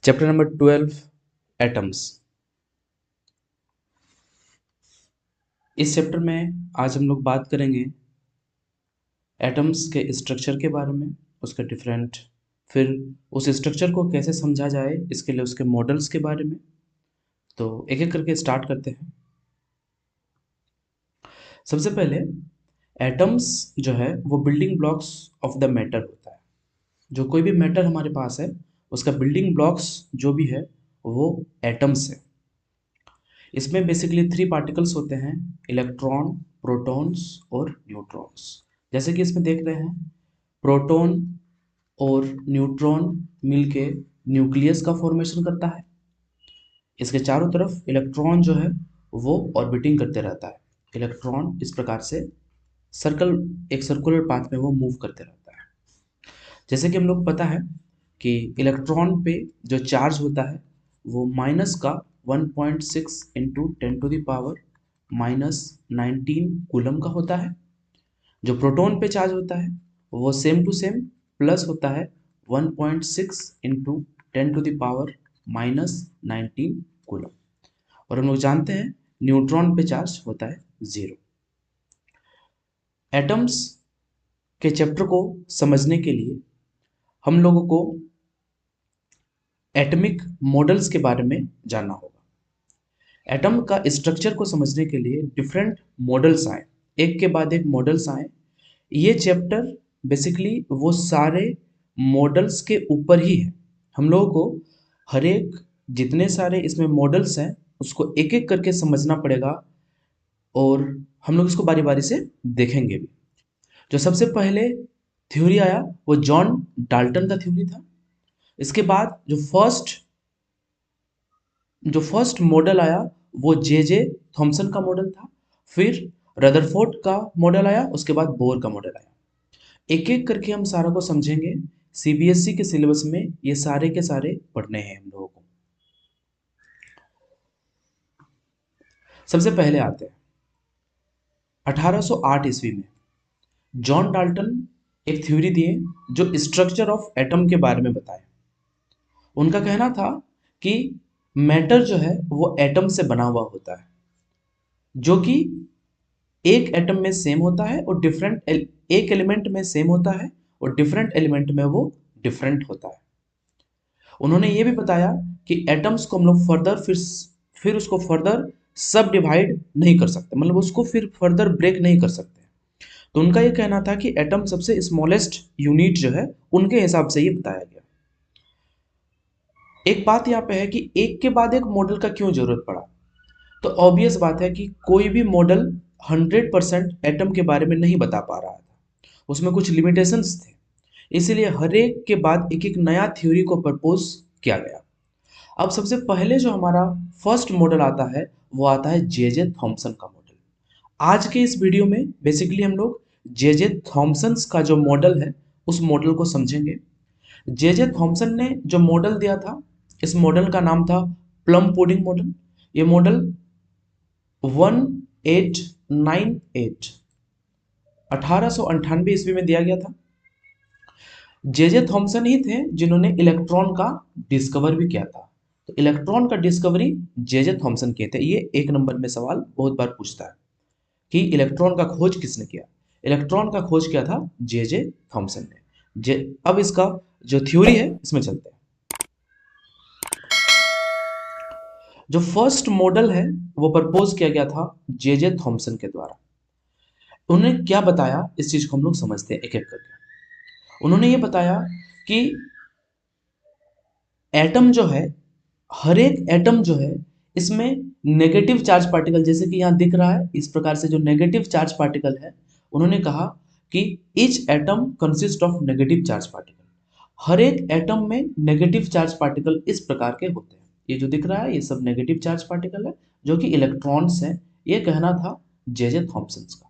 Chapter number 12 atoms. इस chapter में आज हम लोग बात करेंगे एटम्स के स्ट्रक्चर के बारे में, उसके डिफरेंट, फिर उस स्ट्रक्चर को कैसे समझा जाए इसके लिए उसके मॉडल्स के बारे में। तो एक एक करके स्टार्ट करते हैं। सबसे पहले एटम्स जो है वो building blocks of the matter होता है। जो कोई भी मैटर हमारे पास है उसका बिल्डिंग ब्लॉक्स जो भी है वो एटम्स है। इसमें बेसिकली 3 पार्टिकल्स होते हैं, इलेक्ट्रॉन, प्रोटॉन्स और न्यूट्रॉन्स। जैसे कि इसमें देख रहे हैं, प्रोटॉन और न्यूट्रॉन मिलके न्यूक्लियस का फॉर्मेशन करता है। इसके चारों तरफ इलेक्ट्रॉन जो है वो ऑर्बिटिंग करते रहता है। इलेक्ट्रॉन इस प्रकार से एक सर्कुलर पाथ में वो मूव करते रहता है। जैसे कि हम लोग पता है कि इलेक्ट्रॉन पे जो चार्ज होता है वो माइनस का 1.6 इंटू 10⁻⁻19 कूलम का होता है। जो प्रोटॉन पे चार्ज होता है वो सेम टू सेम प्लस होता है 1.6 इंटू 10⁻⁻19 कूलम। और हम लोग जानते हैं न्यूट्रॉन पे चार्ज होता है 0। एटम्स के चैप्टर को समझने के लिए हम लोगों को एटमिक मॉडल्स के बारे में जानना होगा। एटम का स्ट्रक्चर को समझने के लिए डिफरेंट मॉडल्स आए, एक के बाद एक मॉडल्स आए। ये चैप्टर बेसिकली वो सारे मॉडल्स के ऊपर ही है। हम लोगों को हर एक जितने सारे इसमें मॉडल्स हैं उसको एक एक करके समझना पड़ेगा और हम लोग इसको बारी बारी से देखेंगे भी। जो सबसे पहले थ्योरी आया वो जॉन डाल्टन का थ्योरी था। इसके बाद जो फर्स्ट मॉडल आया वो जे जे थॉमसन का मॉडल था। फिर रदरफोर्ड का मॉडल आया, उसके बाद बोर का मॉडल आया। एक एक करके हम सारा को समझेंगे। सीबीएसई के सिलेबस में ये सारे के सारे पढ़ने हैं हम लोगों को। सबसे पहले आते हैं 1808 ईस्वी में जॉन डाल्टन एक थ्योरी दिए जो स्ट्रक्चर ऑफ एटम के बारे में बताए। उनका कहना था कि मैटर जो है वो एटम से बना हुआ होता है, जो कि एक एटम में सेम होता है और एक एलिमेंट में सेम होता है और डिफरेंट एलिमेंट में वो डिफरेंट होता है। उन्होंने ये भी बताया कि एटम्स को हम लोग फिर उसको फर्दर सब डिवाइड नहीं कर सकते, मतलब उसको फिर फर्दर ब्रेक नहीं कर सकते। तो उनका ये कहना था कि एटम सबसे स्मॉलेस्ट यूनिट जो है उनके हिसाब से ये बताया गया। एक बात यहाँ पे है कि एक के बाद एक मॉडल का क्यों जरूरत पड़ा। तो ऑब्वियस बात है कि कोई भी मॉडल 100% एटम के बारे में नहीं बता पा रहा था, उसमें कुछ लिमिटेशंस थे। इसीलिए हर एक के बाद एक एक नया थ्योरी को प्रपोज किया गया। अब सबसे पहले जो हमारा फर्स्ट मॉडल आता है वो आता है जे जे थॉमसन का मॉडल। आज के इस वीडियो में बेसिकली हम लोग जे जे थॉमसन का जो मॉडल है उस मॉडल को समझेंगे। जे जे थॉमसन ने जो मॉडल दिया था, इस मॉडल का नाम था प्लम पुडिंग मॉडल। ये मॉडल 1898 ईस्वी में दिया गया था। जे जे थॉमसन ही थे जिन्होंने इलेक्ट्रॉन का डिस्कवर भी किया था। तो इलेक्ट्रॉन का डिस्कवरी जे जे थॉमसन किए थे। ये एक नंबर में सवाल बहुत बार पूछता है कि इलेक्ट्रॉन का खोज किसने किया। इलेक्ट्रॉन का खोज किया था जे जे थॉमसन ने। जे अब इसका जो थ्योरी है इसमें चलते हैं। जो फर्स्ट मॉडल है वो प्रपोज किया गया था जे जे थॉमसन के द्वारा। उन्होंने क्या बताया इस चीज को हम लोग समझते हैं एक एक करके। उन्होंने ये बताया कि एटम जो है, हर एक एटम जो है इसमें नेगेटिव चार्ज पार्टिकल, जैसे कि यहाँ दिख रहा है इस प्रकार से जो नेगेटिव चार्ज पार्टिकल है, उन्होंने कहा कि each atom consist of negative charge particle. हर एक एटम में नेगेटिव चार्ज पार्टिकल इस प्रकार के होते हैं। ये जो दिख रहा है ये सब नेगेटिव चार्ज पार्टिकल है जो कि इलेक्ट्रॉन्स हैं। ये कहना था जे जे थॉमसन का।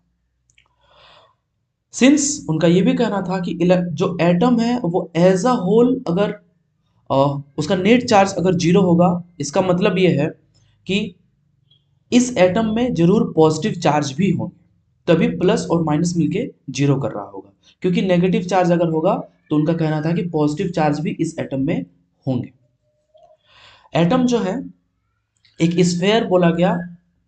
सिंस उनका ये भी कहना था कि जो एटम है वो एज अ होल अगर उसका नेट चार्ज अगर 0 होगा, इसका मतलब ये है कि इस एटम में जरूर पॉजिटिव चार्ज भी होंगे, तभी प्लस और माइनस मिलके 0 कर रहा होगा। क्योंकि नेगेटिव चार्ज अगर होगा तो उनका कहना था कि पॉजिटिव चार्ज भी इस एटम में होंगे। एटम जो है एक स्फेयर बोला गया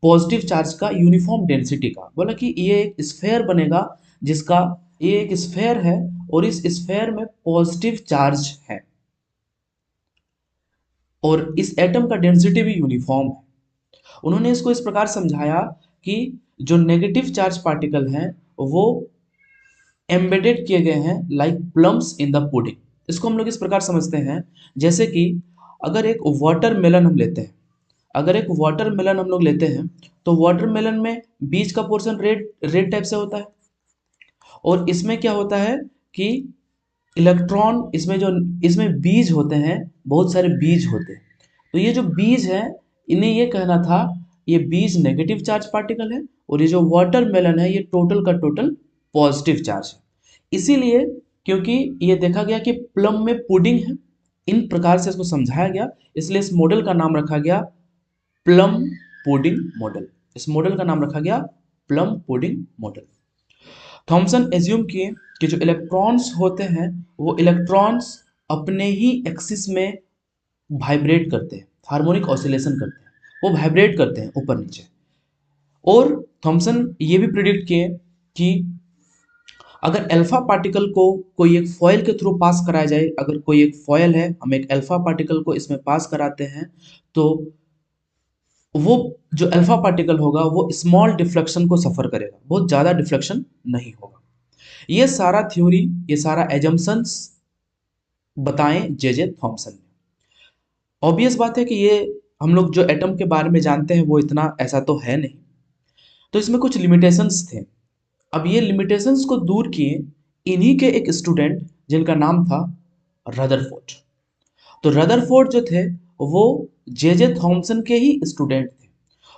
पॉजिटिव चार्ज का यूनिफॉर्म डेंसिटी का, बोला कि ये एक स्फेयर बनेगा जिसका, ये एक स्फेयर है और इस स्फेयर में पॉजिटिव चार्ज है और इस एटम का डेंसिटी भी यूनिफॉर्म है। उन्होंने इसको इस प्रकार समझाया कि जो नेगेटिव चार्ज पार्टिकल हैं वो एम्बेडेड किए गए हैं like plums in the pudding. इसको हम लोग इस प्रकार समझते हैं जैसे कि अगर एक वाटरमेलन हम लेते हैं, अगर एक वाटरमेलन हम लोग लेते हैं तो वाटरमेलन में बीज का पोर्शन रेड रेड टाइप से होता है और इसमें क्या होता है कि इलेक्ट्रॉन, इसमें जो इसमें बीज होते हैं, बहुत सारे बीज होते हैं। तो ये जो बीज है, इन्हें ये कहना था ये बीज नेगेटिव चार्ज पार्टिकल है और ये जो वाटरमेलन है ये टोटल का टोटल पॉजिटिव चार्ज है। इसीलिए क्योंकि ये देखा गया कि प्लम में पुडिंग है, इन प्रकार से इसको समझाया गया, इसलिए इस मॉडल का नाम रखा गया प्लम पुडिंग मॉडल। इस मॉडल का नाम रखा गया plum pudding model. Thomson assume किए कि जो इलेक्ट्रॉन्स होते हैं वो इलेक्ट्रॉन्स अपने ही एक्सिस में वाइब्रेट करते हैं, हार्मोनिक ऑसिलेशन करते हैं, वो वाइब्रेट करते हैं ऊपर नीचे। और थॉमसन ये भी प्रिडिक्ट किए कि अगर अल्फा पार्टिकल को कोई एक फॉयल के थ्रू पास कराया जाए, अगर कोई एक फॉयल है, हम एक अल्फा पार्टिकल को इसमें पास कराते हैं तो वो जो अल्फा पार्टिकल होगा वो स्मॉल डिफ्लेक्शन को सफर करेगा, बहुत ज़्यादा डिफ्लेक्शन नहीं होगा। ये सारा थ्योरी, ये सारा एजम्पशंस बताएं जे थॉमसन ने। ऑब्वियस बात है कि ये हम लोग जो एटम के बारे में जानते हैं वो इतना ऐसा तो है नहीं, तो इसमें कुछ लिमिटेशंस थे। अब ये लिमिटेशंस को दूर किए इन्हीं के एक स्टूडेंट जिनका नाम था रदरफोर्ड। तो रदरफोर्ड जो थे वो जे थॉमसन के ही स्टूडेंट थे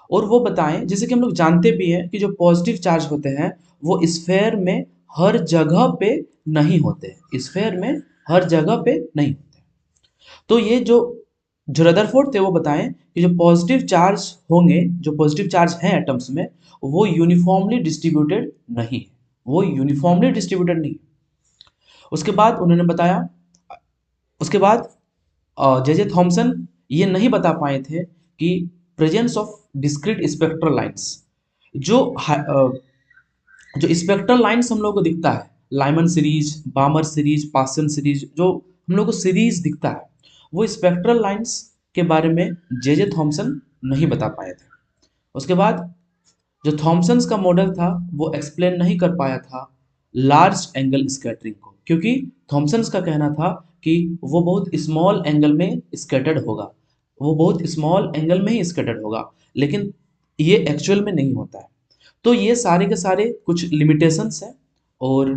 और वो बताएं, जैसे कि हम लोग जानते भी हैं कि जो पॉजिटिव चार्ज होते हैं वो स्फेयर में हर जगह पे नहीं होते, स्फेयर में हर जगह पे नहीं होते। तो ये जो जो रदरफोर्ड थे वो बताएं कि जो पॉजिटिव चार्ज होंगे, जो पॉजिटिव चार्ज हैं एटम्स में, वो यूनिफॉर्मली डिस्ट्रीब्यूटेड नहीं है, वो यूनिफॉर्मली डिस्ट्रीब्यूटेड नहीं है। उसके बाद उन्होंने बताया, उसके बाद जे थॉमसन ये नहीं बता पाए थे कि presence of discrete spectral lines, जो जो स्पेक्ट्रल लाइंस हम लोग को दिखता है, लाइमन सीरीज, बामर सीरीज, पासन सीरीज, जो हम लोग को सीरीज दिखता है, वो स्पेक्ट्रल लाइंस के बारे में जे थॉमसन नहीं बता पाए थे। उसके बाद जो थॉमसन्स का मॉडल था वो एक्सप्लेन नहीं कर पाया था लार्ज एंगल स्कैटरिंग को, क्योंकि थॉमसन्स का कहना था कि वो बहुत स्मॉल एंगल में स्कैटर्ड होगा, वो बहुत स्मॉल एंगल में ही स्कैटर्ड होगा, लेकिन ये एक्चुअल में नहीं होता है। तो ये सारे के सारे कुछ लिमिटेशंस हैं। और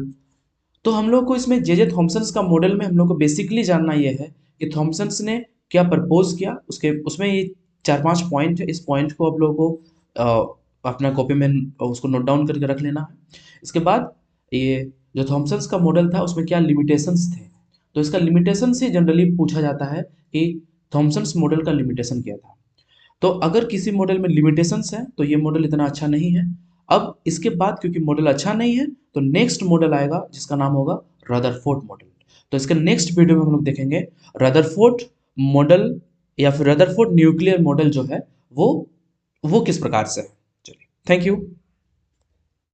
तो हम लोग को इसमें जे थॉमसन्स का मॉडल में हम लोग को बेसिकली जानना ये है कि थॉमसन्स ने क्या प्रपोज किया, उसके उसमें ये 4-5 पॉइंट है। इस पॉइंट को आप लोगों को अपना कॉपी में उसको नोट डाउन करके रख लेना है। इसके बाद ये जो थॉमसन्स का मॉडल था उसमें क्या लिमिटेशंस थे, तो इसका लिमिटेशन से जनरली पूछा जाता है कि थॉमसन्स मॉडल का लिमिटेशन क्या था। तो अगर किसी मॉडल में लिमिटेशंस है तो ये मॉडल इतना अच्छा नहीं है। अब इसके बाद क्योंकि मॉडल अच्छा नहीं है तो नेक्स्ट मॉडल आएगा जिसका नाम होगा रदरफोर्ड मॉडल। तो इसके नेक्स्ट वीडियो में हम लोग देखेंगे रदरफोर्ड मॉडल या फिर रदरफोर्ड न्यूक्लियर मॉडल जो है वो किस प्रकार से है। चलिए, थैंक यू।